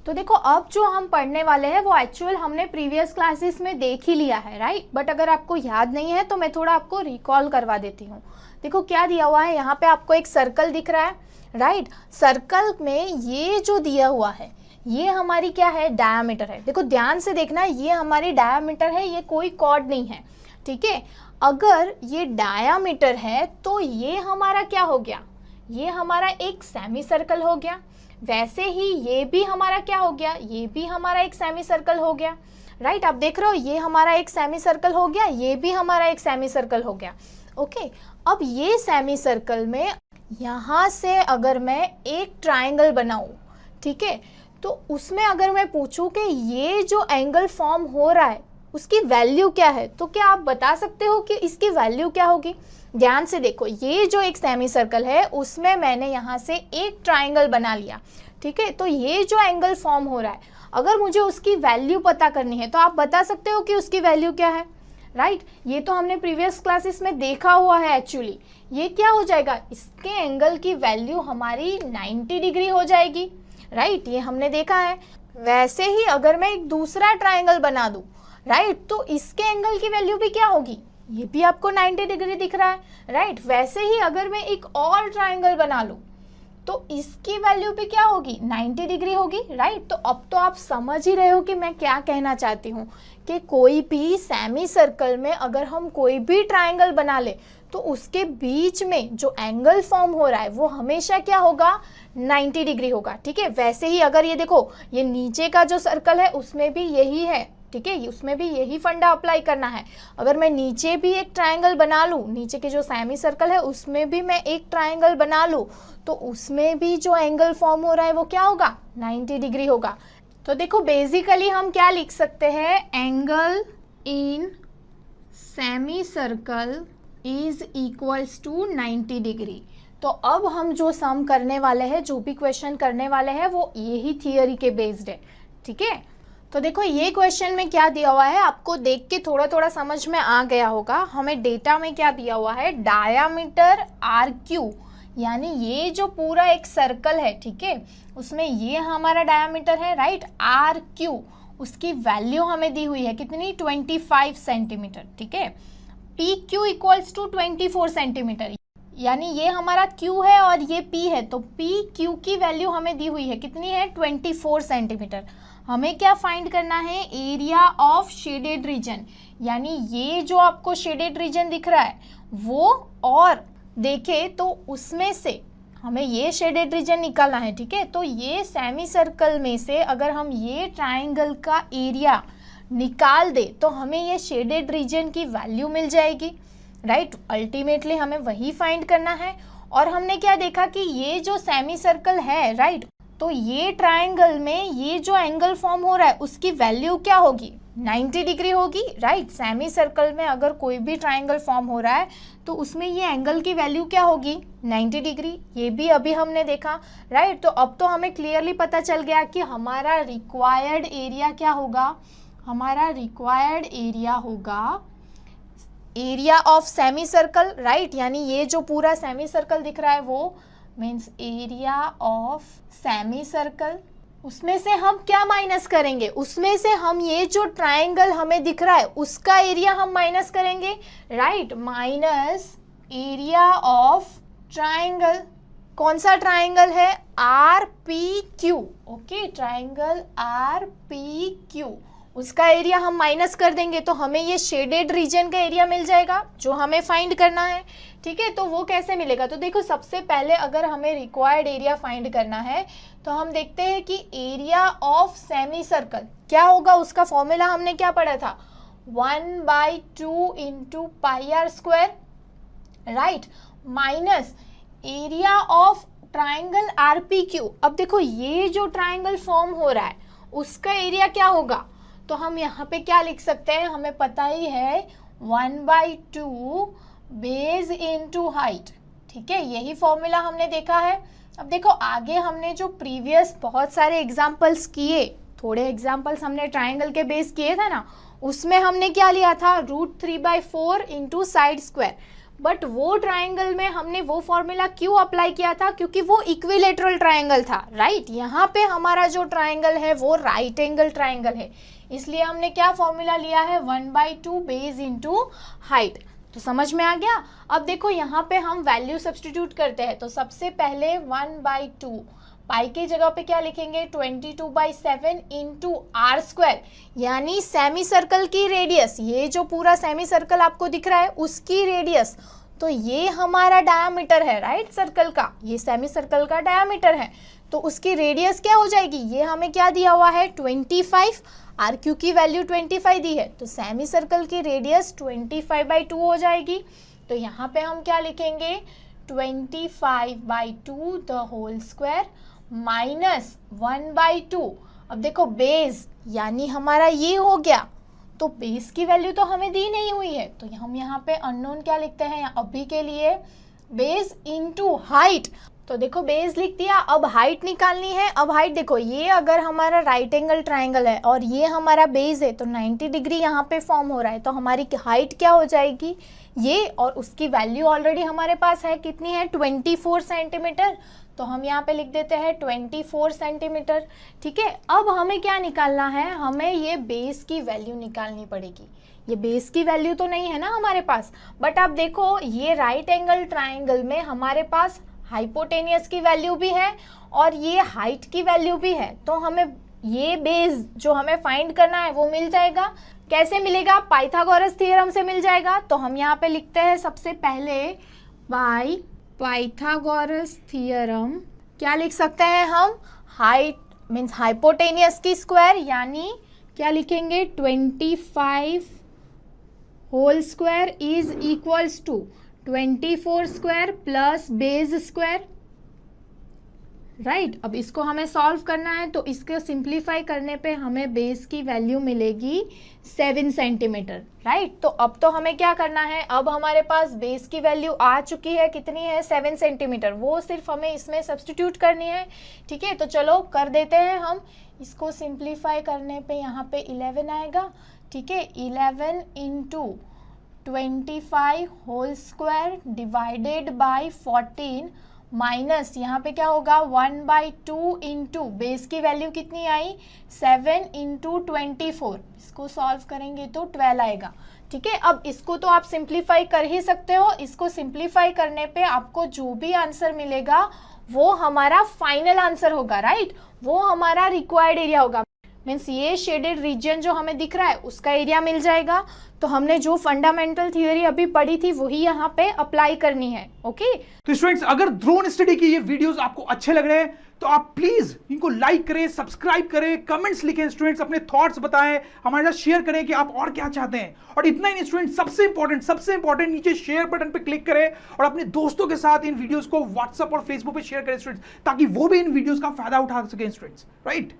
तो देखो अब जो हम पढ़ने वाले हैं वो एक्चुअल हमने प्रीवियस क्लासेस में देख ही लिया है, राइट। बट अगर आपको याद नहीं है तो मैं थोड़ा आपको रिकॉल करवा देती हूँ। देखो क्या दिया हुआ है, यहाँ पे आपको एक सर्कल दिख रहा है, राइट। सर्कल में ये जो दिया हुआ है ये हमारी क्या है, डायामीटर है। देखो ध्यान से देखना, ये हमारी डायामीटर है, ये कोई कॉर्ड नहीं है, ठीक है। अगर ये डायामीटर है तो ये हमारा क्या हो गया, ये हमारा एक सेमी सर्कल हो गया। वैसे ही ये भी हमारा क्या हो गया, ये भी हमारा एक सेमी सर्कल हो गया, राइट। आप देख रहे हो ये हमारा एक सेमी सर्कल हो गया, ये भी हमारा एक सेमी सर्कल हो गया, ओके। अब ये सेमी सर्कल में यहाँ से अगर मैं एक ट्राइंगल बनाऊं, ठीक है, तो उसमें अगर मैं पूछूं कि ये जो एंगल फॉर्म हो रहा है उसकी वैल्यू क्या है, तो क्या आप बता सकते हो कि इसकी वैल्यू क्या होगी। ध्यान से देखो, ये जो एक सेमी सर्कल है उसमें मैंने यहाँ से एक ट्राइंगल बना लिया, ठीक है। तो ये जो एंगल फॉर्म हो रहा है, अगर मुझे उसकी वैल्यू पता करनी है तो आप बता सकते हो कि उसकी वैल्यू क्या है, राइट। ये तो हमने प्रीवियस क्लासेस में देखा हुआ है एक्चुअली। ये क्या हो जाएगा, इसके एंगल की वैल्यू हमारी 90 डिग्री हो जाएगी, राइट। ये हमने देखा है। वैसे ही अगर मैं एक दूसरा ट्राइंगल बना दूं, राइट, तो इसके एंगल की वैल्यू भी क्या होगी, ये भी आपको 90 डिग्री दिख रहा है, राइट। वैसे ही अगर मैं एक और ट्राइंगल बना लूं तो इसकी वैल्यू भी क्या होगी, 90 डिग्री होगी, राइट। तो अब तो आप समझ ही रहे हो कि मैं क्या कहना चाहती हूँ कि कोई भी सेमी सर्कल में अगर हम कोई भी ट्राइंगल बना ले तो उसके बीच में जो एंगल फॉर्म हो रहा है वो हमेशा क्या होगा, 90 डिग्री होगा, ठीक है। वैसे ही अगर ये देखो, ये नीचे का जो सर्कल है उसमें भी यही है, ठीक है, उसमें भी यही फंडा अप्लाई करना है। अगर मैं नीचे भी एक ट्राइंगल बना लूँ, नीचे के जो सेमी सर्कल है उसमें भी मैं एक ट्राइंगल बना लूँ, तो उसमें भी जो एंगल फॉर्म हो रहा है वो क्या होगा, 90 डिग्री होगा। तो देखो बेसिकली हम क्या लिख सकते हैं, angle in semi circle is equals to 90 degree. तो अब हम जो सम करने वाले हैं, जो भी क्वेश्चन करने वाले हैं वो यही थियोरी के बेस्ड है, ठीक है। तो देखो ये क्वेश्चन में क्या दिया हुआ है, आपको देख के थोड़ा थोड़ा समझ में आ गया होगा। हमें डेटा में क्या दिया हुआ है, डायामीटर आर क्यू, यानी ये जो पूरा एक सर्कल है, ठीक है, उसमें ये हमारा डायामीटर है, राइट, आर क्यू। उसकी वैल्यू हमें दी हुई है कितनी, 25 सेंटीमीटर, ठीक है। P Q equals to 24 centimetre, यानी ये हमारा Q है और ये P है, तो पी क्यू की वैल्यू हमें दी हुई है कितनी है, 24 सेंटीमीटर। हमें क्या फाइंड करना है, एरिया ऑफ शेडेड रीजन, यानी ये जो आपको शेडेड रीजन दिख रहा है वो, और देखे तो उसमें से हमें ये शेडेड रीजन निकालना है, ठीक है। तो ये सेमी सर्कल में से अगर हम ये ट्राइंगल का एरिया निकाल दे तो हमें ये शेडेड रीजन की वैल्यू मिल जाएगी, राइट। अल्टीमेटली हमें वही फाइंड करना है। और हमने क्या देखा कि ये जो सेमी सर्कल है, राइट, तो ये ट्राइंगल में ये जो एंगल फॉर्म हो रहा है उसकी वैल्यू क्या होगी, 90 डिग्री होगी, राइट। सेमी सर्कल में अगर कोई भी ट्राइंगल फॉर्म हो रहा है तो उसमें ये एंगल की वैल्यू क्या होगी, 90 डिग्री। ये भी अभी हमने देखा, राइट। तो अब तो हमें क्लियरली पता चल गया कि हमारा रिक्वायर्ड एरिया क्या होगा, हमारा रिक्वायर्ड एरिया होगा area of semi circle, right, यानी ये जो पूरा सेमी सर्कल दिख रहा है वो means area of semi circle. उसमें से हम क्या माइनस करेंगे, उसमें से हम ये जो ट्राइंगल हमें दिख रहा है उसका एरिया हम माइनस करेंगे, right, minus area of triangle. कौन सा ट्राइंगल है, are P Q, okay, triangle R P Q, उसका एरिया हम माइनस कर देंगे तो हमें ये शेडेड रीजन का एरिया मिल जाएगा जो हमें फाइंड करना है, ठीक है। तो वो कैसे मिलेगा, तो देखो सबसे पहले अगर हमें रिक्वायर्ड एरिया फाइंड करना है तो हम देखते हैं कि एरिया ऑफ सेमी सर्कल क्या होगा, उसका फॉर्मूला हमने क्या पढ़ा था, 1/2 into pi R square, right, minus area of triangle R P Q. अब देखो ये जो ट्राइंगल फॉर्म हो रहा है उसका एरिया क्या होगा, तो हम यहाँ पे क्या लिख सकते हैं, हमें पता ही है 1/2 बेस इनटू हाइट, ठीक है, यही फॉर्मूला हमने देखा है। अब देखो आगे हमने जो प्रीवियस बहुत सारे एग्जांपल्स किए, थोड़े एग्जांपल्स हमने ट्राइंगल के बेस किए थे ना, उसमें हमने क्या लिया था, √3/4 इंटू साइड स्क्वायर। बट वो ट्राइंगल में हमने वो फॉर्मूला क्यों अप्लाई किया था, क्योंकि वो इक्विलेटरल ट्राइंगल था, राइट। यहाँ पे हमारा जो ट्राइंगल है वो राइट एंगल ट्राइंगल है, इसलिए हमने क्या फॉर्मूला लिया है, 1/2 बेस इंटू हाइट। तो समझ में आ गया। अब देखो यहाँ पे हम वैल्यू सब्स्टिट्यूट करते हैं, तो सबसे पहले 1/2 पाई की जगह पे क्या लिखेंगे, 22/7 इंटू आर स्क्वायर, यानी सेमी सर्कल की रेडियस, ये जो पूरा सेमी सर्कल आपको दिख रहा है उसकी रेडियस, तो ये हमारा डायामीटर है, राइट, सर्कल का, ये सेमी सर्कल का डायामीटर है, तो उसकी रेडियस क्या हो जाएगी, ये हमें क्या दिया हुआ है 25, आर क्यू की वैल्यू 25 दी है, तो सेमी सर्कल की रेडियस 25/2 हो जाएगी। तो यहाँ पे हम क्या लिखेंगे, 25/2 द होल स्क्वायर माइनस 1/2। अब देखो बेस यानी हमारा ये हो गया, तो बेस की वैल्यू तो हमें दी नहीं हुई है, तो हम यहाँ पे अननोन क्या लिखते हैं अभी के लिए, बेस इंटू हाइट। तो देखो बेस लिख दिया, अब हाइट निकालनी है। अब हाइट देखो, ये अगर हमारा राइट एंगल ट्राइंगल है और ये हमारा बेस है, तो 90 डिग्री यहाँ पे फॉर्म हो रहा है, तो हमारी हाइट क्या हो जाएगी ये, और उसकी वैल्यू ऑलरेडी हमारे पास है, कितनी है 24 सेंटीमीटर, तो हम यहाँ पे लिख देते हैं 24 सेंटीमीटर। ठीक है, अब हमें क्या निकालना है, हमें ये बेस की वैल्यू निकालनी पड़ेगी। ये बेस की वैल्यू तो नहीं है ना हमारे पास, बट आप देखो ये राइट एंगल ट्राइंगल में हमारे पास हाइपोटेनियस की वैल्यू भी है और ये हाइट की वैल्यू भी है, तो हमें ये बेस जो हमें फाइंड करना है वो मिल जाएगा। कैसे मिलेगा, पाइथागोरस थ्योरम से मिल जाएगा। तो हम यहाँ पे लिखते हैं सबसे पहले बाय पाइथागोरस थ्योरम, क्या लिख सकते हैं हम, हाइट मीन्स हाइपोटेनियस की स्क्वायर, यानी क्या लिखेंगे 25 whole square is equals to 24 square plus base square, right. अब इसको हमें सॉल्व करना है, तो इसको सिंप्लीफाई करने पे हमें बेस की वैल्यू मिलेगी 7 सेंटीमीटर, राइट। तो अब तो हमें क्या करना है, अब हमारे पास बेस की वैल्यू आ चुकी है, कितनी है 7 सेंटीमीटर, वो सिर्फ हमें इसमें सब्स्टिट्यूट करनी है। ठीक है, तो चलो कर देते हैं हम इसको, सिंप्लीफाई करने पे यहाँ पे 11 आएगा। ठीक है, 11 into 25 whole square divided by 14 minus यहाँ पे क्या होगा 1/2 इंटू बेस की वैल्यू कितनी आई 7 इंटू 24, इसको सॉल्व करेंगे तो 12 आएगा। ठीक है, अब इसको तो आप सिंप्लीफाई कर ही सकते हो, इसको सिंप्लीफाई करने पे आपको जो भी आंसर मिलेगा वो हमारा फाइनल आंसर होगा, राइट, वो हमारा रिक्वायर्ड एरिया होगा। मीन्स ये शेडेड रीजन जो हमें दिख रहा है उसका एरिया मिल जाएगा। तो हमने जो फंडामेंटल थ्योरी अभी पढ़ी थी वही यहाँ पे अप्लाई करनी है। ओके, तो स्टूडेंट्स अगर ड्रोन स्टडी की ये वीडियोस आपको अच्छे लग रहे हैं तो आप प्लीज इनको लाइक करें, सब्सक्राइब करें, कमेंट्स लिखें, स्टूडेंट्स अपने थॉट्स बताएं, हमारे साथ शेयर करें कि आप और क्या चाहते हैं। और इतना ही नहीं स्टूडेंट्स, सबसे इंपॉर्टेंट नीचे शेयर बटन पे क्लिक करें और अपने दोस्तों के साथ इन वीडियोस को व्हाट्सएप और फेसबुक पे शेयर करें स्टूडेंट्स, ताकि वो भी इन वीडियोस का फायदा उठा सकें स्टूडेंट्स, राइट।